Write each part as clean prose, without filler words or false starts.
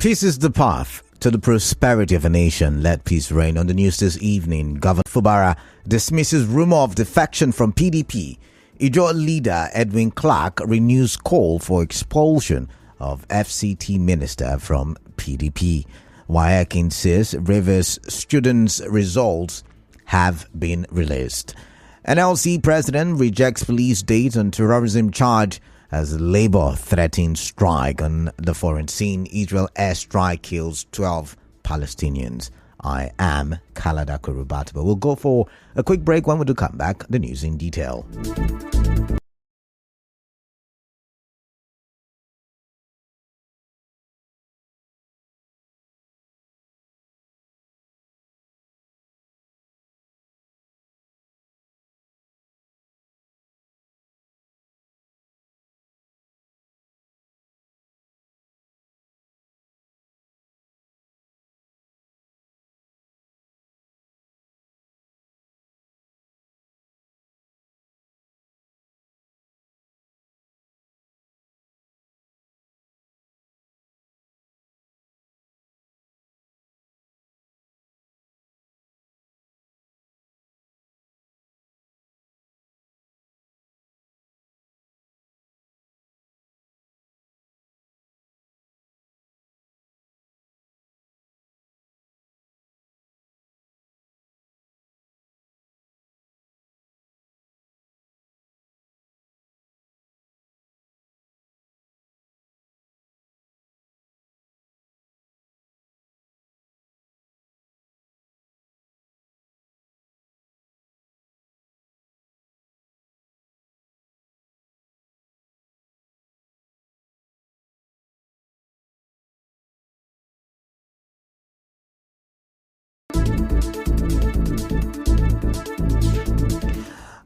Peace is the path to the prosperity of a nation. Let peace reign. On the news this evening, Governor Fubara dismisses rumor of defection from PDP. Ijaw leader Edwin Clark renews call for expulsion of FCT minister from PDP. WAEC insists Rivers students' results have been released. NLC president rejects police date on terrorism charge as Labour threatens strike on the foreign scene. Israel airstrike kills 12 Palestinians. I am Kalada Kurubatiba. We'll go for a quick break. When we do come back, the news in detail.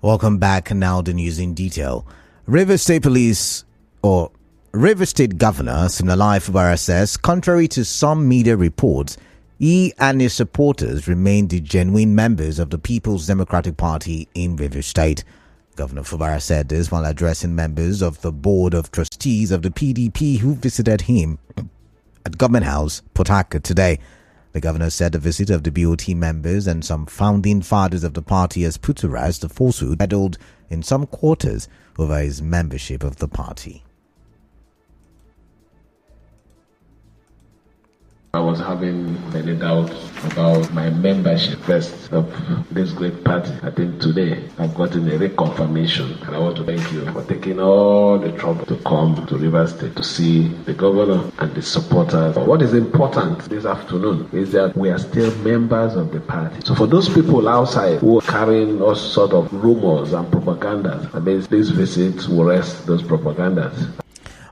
Welcome back. Now the news in detail. Rivers State Police or Rivers State Governor Siminalayi Fubara says, contrary to some media reports, he and his supporters remain the genuine members of the People's Democratic Party in Rivers State. Governor Fubara said this while addressing members of the Board of Trustees of the PDP who visited him at Government House, Port Harcourt today. The governor said the visit of the BOT members and some founding fathers of the party has put to rest the falsehood peddled in some quarters over his membership of the party. I was having many doubts about my membership first of this great party. I think today I've gotten a reconfirmation, and I want to thank you for taking all the trouble to come to Rivers State to see the governor and the supporters. What is important this afternoon is that we are still members of the party. So for those people outside who are carrying all sort of rumors and propaganda, this visit will rest those propagandas.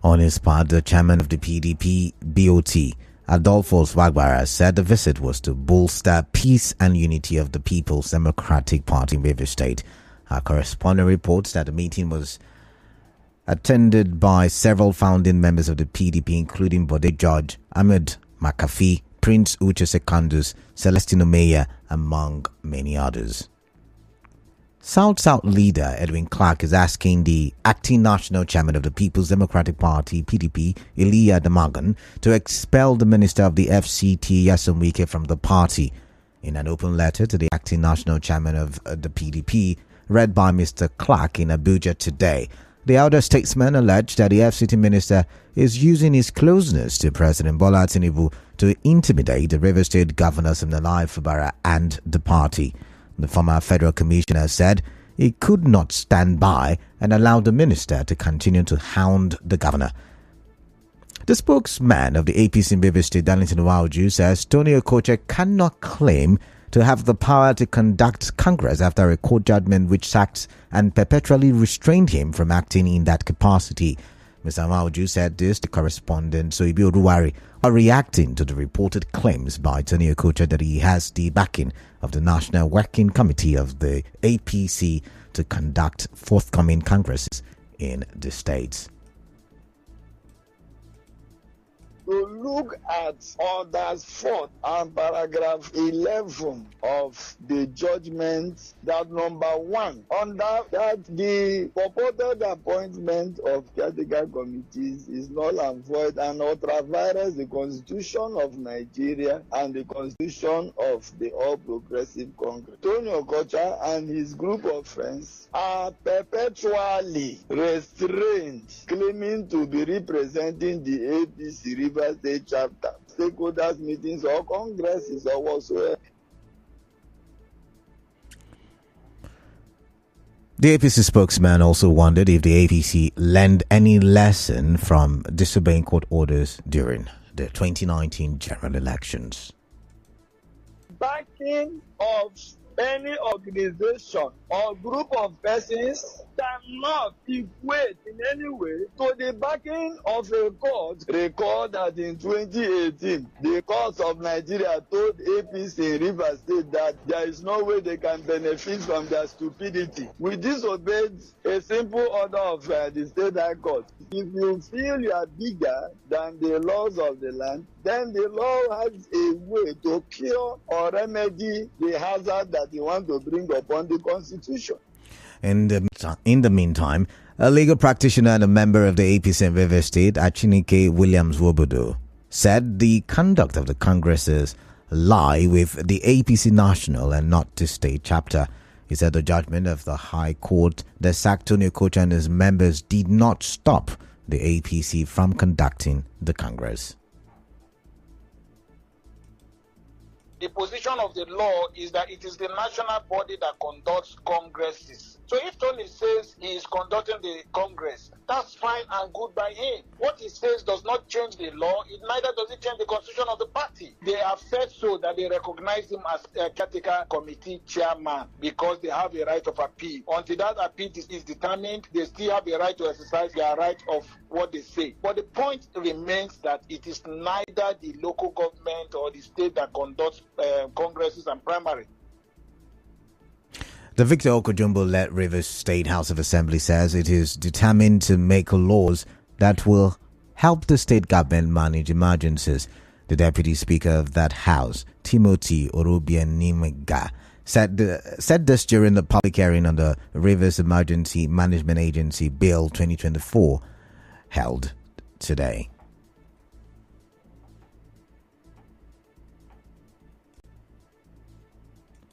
On his part, the chairman of the PDP BOT, Adolphus Wagbara, said the visit was to bolster peace and unity of the People's Democratic Party in Rivers State. Our correspondent reports that the meeting was attended by several founding members of the PDP, including Bode George, Ahmed McAfee, Prince Uche Secondus, Celestino Meyer, among many others. South-South leader Edwin Clark is asking the acting national chairman of the People's Democratic Party, PDP, Iliya Damagan, to expel the minister of the FCT, Nyesom Wike, from the party. In an open letter to the acting national chairman of the PDP, read by Mr. Clark in Abuja today, the elder statesman alleged that the FCT minister is using his closeness to President Bola Tinubu to intimidate the Rivers State Governor Siminalayi Fubara and the party. The former federal commissioner said he could not stand by and allow the minister to continue to hound the governor. The spokesman of the APC in Rivers State, Darlington Nwauju, says Tony Okoche cannot claim to have the power to conduct Congress after a court judgment which sacked and perpetually restrained him from acting in that capacity. Mr. Nwauju said this to correspondent Soibi Oruwari are reacting to the reported claims by Tony Okoche that he has the backing of the National Working Committee of the APC to conduct forthcoming congresses in the states. look at orders 4 and paragraph 11 of the judgment, that number 1, under that the purported appointment of caretaker committees is null and void and ultra vires the Constitution of Nigeria and the Constitution of the All Progressive Congress. Tony Okocha and his group of friends are perpetually restrained, claiming to be representing the APC Rivers State chapter, stakeholders meetings or congresses or whatsoever. The APC spokesman also wondered if the APC learned any lesson from disobeying court orders during the 2019 general elections. Backing of any organization or group of persons cannot equate in any way to the backing of a court. Recall that in 2018, the courts of Nigeria told APC in Rivers State that there is no way they can benefit from their stupidity. We disobeyed a simple order of the State High Court. If you feel you are bigger than the laws of the land, then the law has a way to cure or remedy the hazard that you want to bring upon the Constitution. In the meantime, a legal practitioner and a member of the APC in Rivers State, Achinike Williams-Wobodo, said the conduct of the Congresses lie with the APC national and not the state chapter. He said the judgment of the High Court that sacked Tony Okocha and his members did not stop the APC from conducting the Congress. The position of the law is that it is the national body that conducts congresses. So if Tony says he is conducting the Congress, that's fine and good by him. What he says does not change the law, neither does it change the constitution of the party. They have said so that they recognize him as a caretaker committee chairman because they have a right of appeal. Until that appeal is determined, they still have a right to exercise their right of what they say. But the point remains that it is neither the local government or the state that conducts congresses and primary. The Victor Okojumbo-led Rivers State House of Assembly says it is determined to make laws that will help the state government manage emergencies. The Deputy Speaker of that House, Timothy Orobianimga, said this during the public hearing on the Rivers Emergency Management Agency Bill 2024 held today.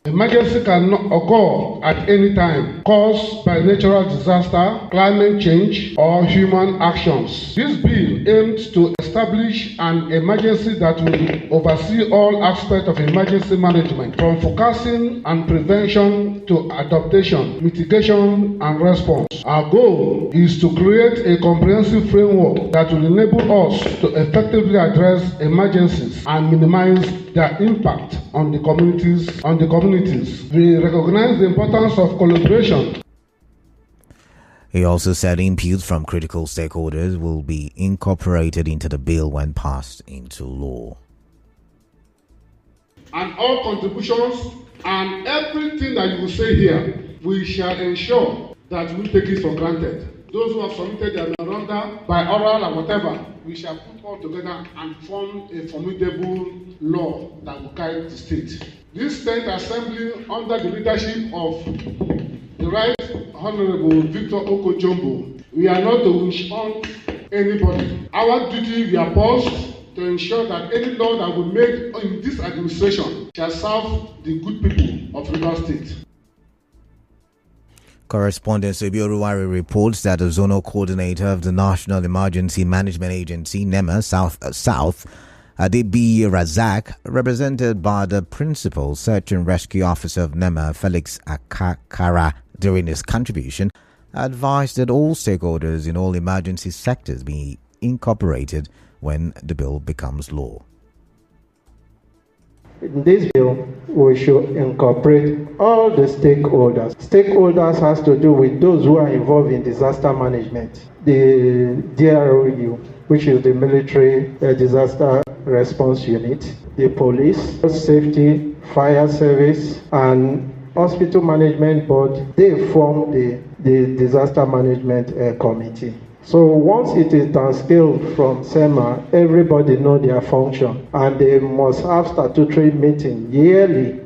Emergency can occur at any time, caused by natural disaster, climate change, or human actions. This bill aims to establish an emergency that will oversee all aspects of emergency management, from forecasting and prevention to adaptation, mitigation, and response. Our goal is to create a comprehensive framework that will enable us to effectively address emergencies and minimize their impact on the communities. We recognize the importance of collaboration. He also said inputs from critical stakeholders will be incorporated into the bill when passed into law. And all contributions and everything that you will say here, we shall ensure that we take it for granted. Those who have submitted their memoranda by oral or whatever, we shall put all together and form a formidable law that will guide the state. This State Assembly, under the leadership of the Right Honorable Victor Okojumbo, we are not to wish on anybody. Our duty, we are posed to ensure that any law that we make in this administration shall serve the good people of Rivers State. Correspondent Sebi Oruwari reports that the zonal coordinator of the National Emergency Management Agency, NEMA South, Adebi Razak, represented by the Principal Search and Rescue Officer of NEMA, Felix Akakara, during his contribution, advised that all stakeholders in all emergency sectors be incorporated when the bill becomes law. In this bill, we should incorporate all the stakeholders. Stakeholders has to do with those who are involved in disaster management. The DROU, which is the Military Disaster Response Unit, the police, safety, fire service, and hospital management board, they form the disaster management committee. So once it is downscaled from SEMA, everybody know their function, and they must have statutory meeting yearly.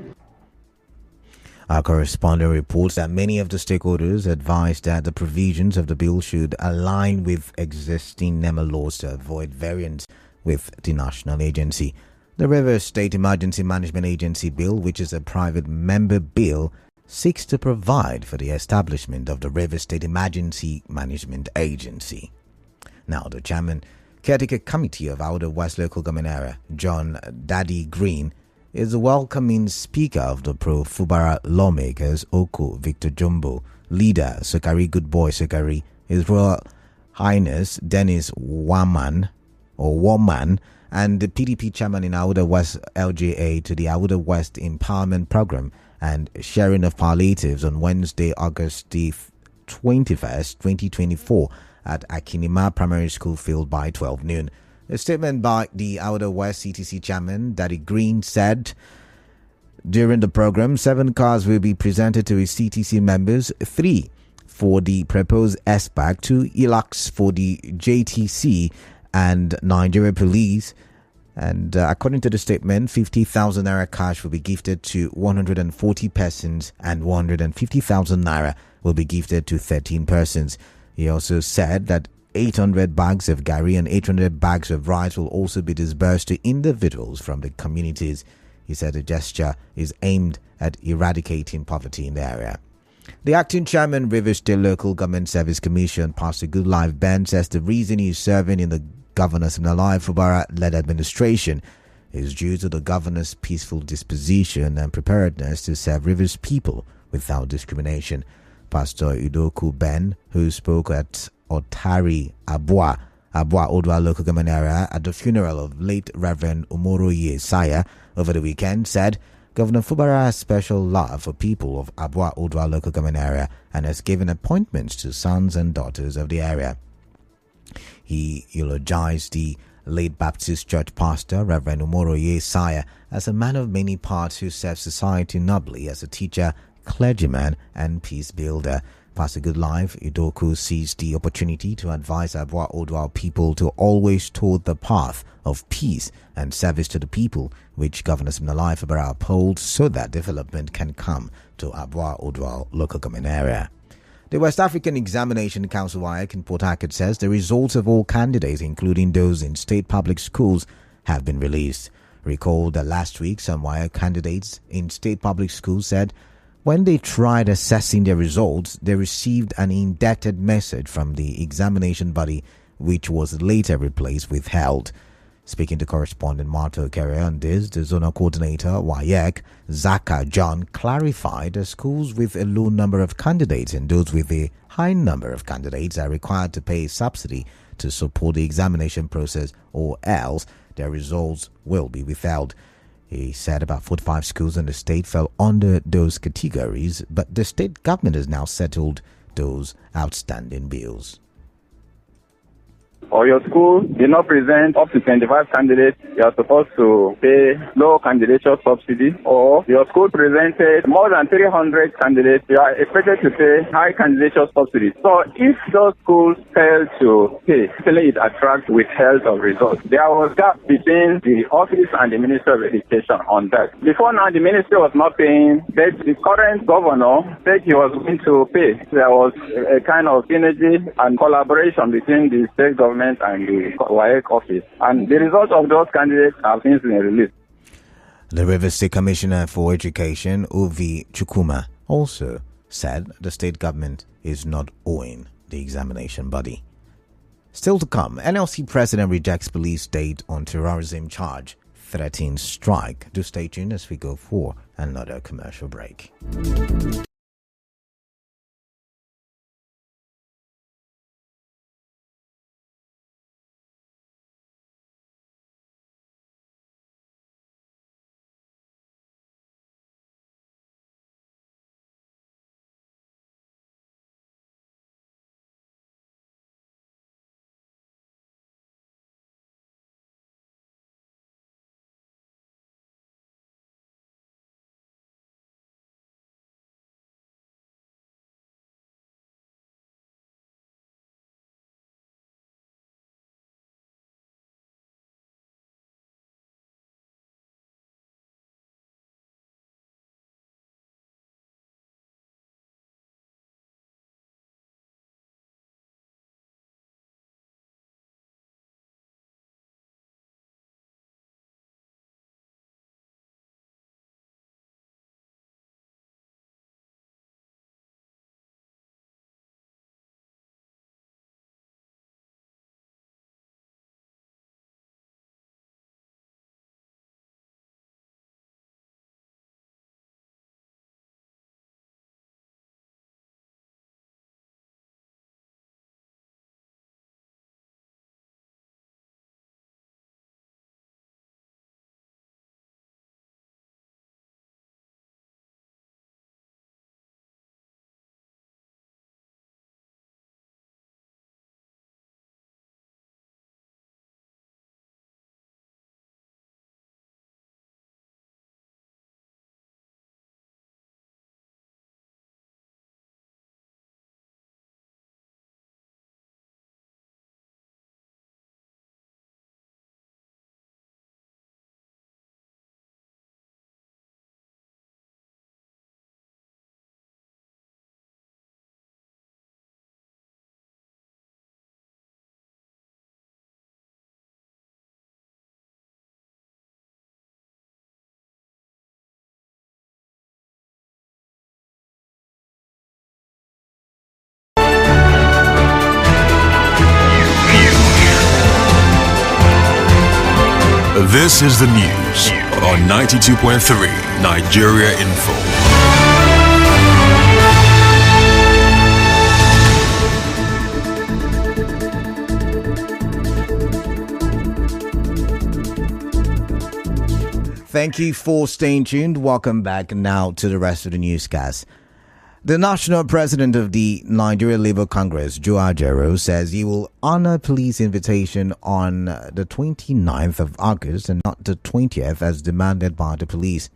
Our correspondent reports that many of the stakeholders advised that the provisions of the bill should align with existing NEMA laws to avoid variance with the national agency. The Rivers State Emergency Management Agency Bill, which is a private member bill, seeks to provide for the establishment of the Rivers State Emergency Management Agency. Now, the chairman, caretaker committee of Outer West Local Government Area, John Daddy Green, is the welcoming speaker of the pro-Fubara lawmakers, Oko Victor Jumbo, leader Sokari Goodboy Sokari, His Royal Highness Dennis Waman, and the PDP chairman in Outer West LJA to the Outer West Empowerment Program and sharing of palliatives on Wednesday, August the 21st, 2024 at Akinima Primary School field by 12 noon. A statement by the Outer West CTC chairman, Daddy Green, said during the program, 7 cars will be presented to his CTC members, 3 for the proposed SPAC, 2 ELACs for the JTC and Nigeria Police. And according to the statement, 50,000 naira cash will be gifted to 140 persons and 150,000 naira will be gifted to 13 persons. He also said that 800 bags of gari and 800 bags of rice will also be disbursed to individuals from the communities. He said the gesture is aimed at eradicating poverty in the area. The acting chairman, Rivers State Local Government Service Commission, Pastor Goodlife Ben, says the reason he is serving in the Governor Siminalayi Fubara-led administration is due to the governor's peaceful disposition and preparedness to serve Rivers people without discrimination. Pastor Udoku Ben, who spoke at Otari Abua Odwa Local Government Area at the funeral of late Reverend Umoroye Saya over the weekend, said Governor Fubara has special love for people of Abua Odwa Local Government Area and has given appointments to sons and daughters of the area. He eulogized the late Baptist Church pastor, Reverend Umoroye Saya, as a man of many parts who served society nobly as a teacher, clergyman, and peace builder. Pastor Goodlife Udoku seized the opportunity to advise Abua Odwa people to always toward the path of peace and service to the people, which Governor Siminalayi Fubara upholds so that development can come to Abua Odwa Local Government Area. The West African Examination Council WAEC in Port Harcourt says the results of all candidates, including those in state public schools, have been released. Recall that last week some WAEC candidates in state public schools said when they tried assessing their results, they received an indebted message from the examination body, which was later replaced with withheld. Speaking to correspondent Marta Carey on this, the zonal coordinator, WAEC, Zaka John, clarified that schools with a low number of candidates and those with a high number of candidates are required to pay a subsidy to support the examination process, or else their results will be withheld. He said about 45 schools in the state fell under those categories, but the state government has now settled those outstanding bills. Or your school did not present up to 25 candidates, you are supposed to pay low candidature subsidy. Or your school presented more than 300 candidates, you are expected to pay high candidature subsidy. So if those schools fail to pay, it attracts withheld of results. There was gap between the office and the Ministry of Education on that. Before now, the ministry was not paying, but the current governor said he was going to pay. There was a kind of synergy and collaboration between the state government and the WAEC office. And the results of those candidates have since been released. The Rivers State Commissioner for Education, Ovi Chukuma, also said the state government is not owing the examination body. Still to come, NLC President rejects police state on terrorism charge, threatens strike. Do stay tuned as we go for another commercial break. This is the news on 92.3 Nigeria Info. Thank you for staying tuned. Welcome back now to the rest of the newscast. The national president of the Nigeria Labour Congress, Joe Ajaero, says he will honor police invitation on the 29th of August and not the 20th as demanded by the police.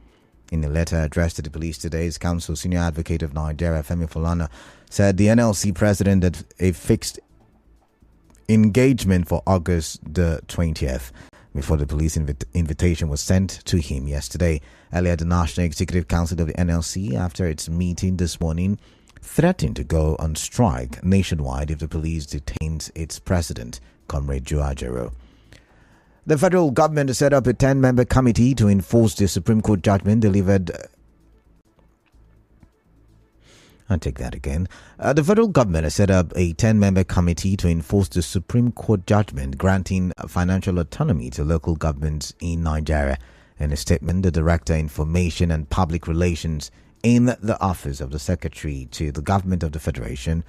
In a letter addressed to the police today, his counsel, senior advocate of Nigeria, Femi Falana, said the NLC president had a fixed engagement for August the 20th. Before the police invitation was sent to him yesterday. Earlier, the National Executive Council of the NLC, after its meeting this morning, threatened to go on strike nationwide if the police detains its president, Comrade Joe Ajaero. The federal government has set up a 10-member committee to enforce the Supreme Court judgment delivered. I'll take that again. The federal government has set up a 10-member committee to enforce the Supreme Court judgment granting financial autonomy to local governments in Nigeria. In a statement, the Director of Information and Public Relations in the Office of the Secretary to the Government of the Federation,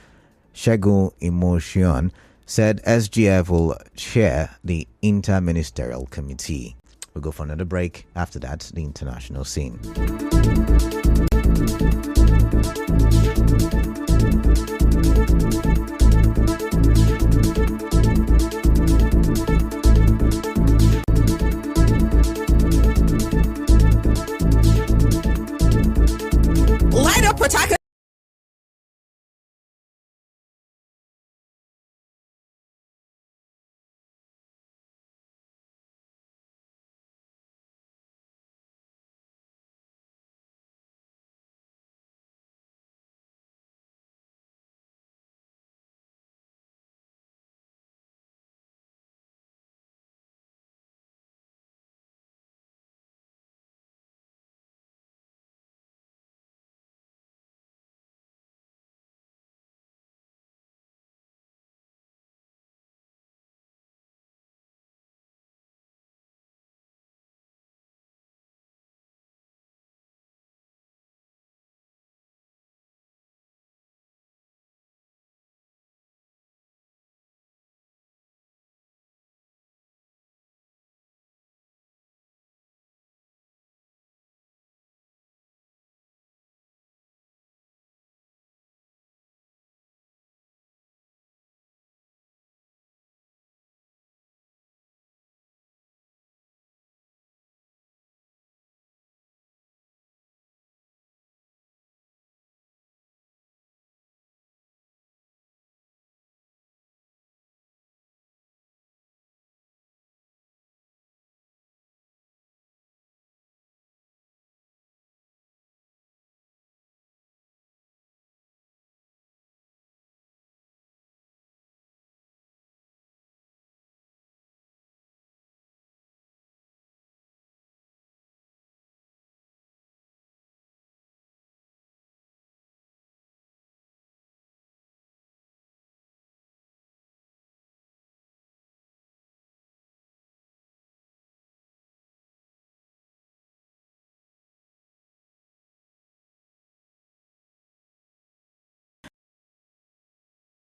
Segun Imotion, said SGF will chair the Inter-Ministerial Committee. We'll go for another break. After that, the international scene. Light up Pawtucket.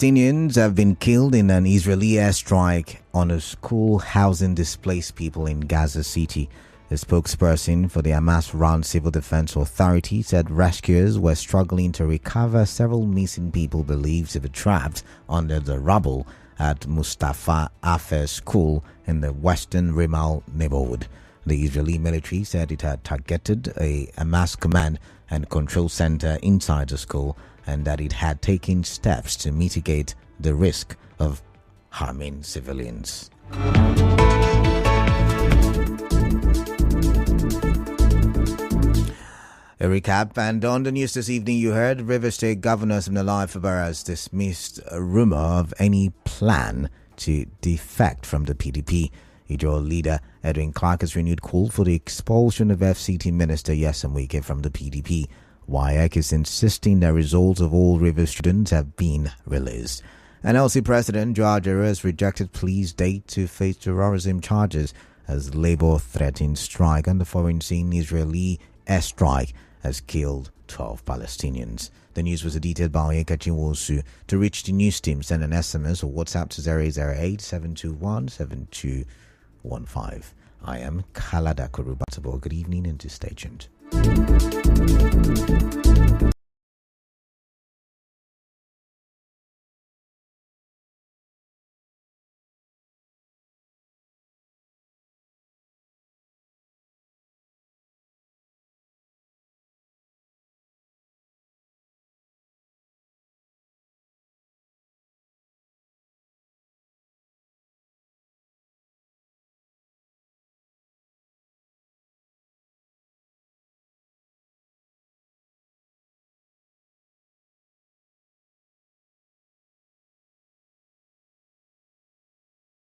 Palestinians have been killed in an Israeli airstrike on a school housing displaced people in Gaza City. A spokesperson for the Hamas-run Civil Defense Authority said rescuers were struggling to recover several missing people believed to be trapped under the rubble at Mustafa Afer School in the western Rimal neighborhood. The Israeli military said it had targeted a Hamas command and control center inside the school and that it had taken steps to mitigate the risk of harming civilians. A recap, and on the news this evening you heard Rivers State Governor Siminalayi Fubara has dismissed a rumor of any plan to defect from the PDP. Ijaw leader Edwin Clark has renewed call for the expulsion of FCT Minister Nyesom Wike from the PDP. WAEC is insisting that results of all Rivers students have been released. NLC President Joe Ajaero has rejected police date to face terrorism charges as labor threatens strike, and the foreign scene Israeli airstrike has killed 12 Palestinians. The news was edited by Ekachi Wosu. To reach the news team, send an SMS or WhatsApp to 008 721 7215. I am Kalada Kurubatabo. Good evening and stay tuned.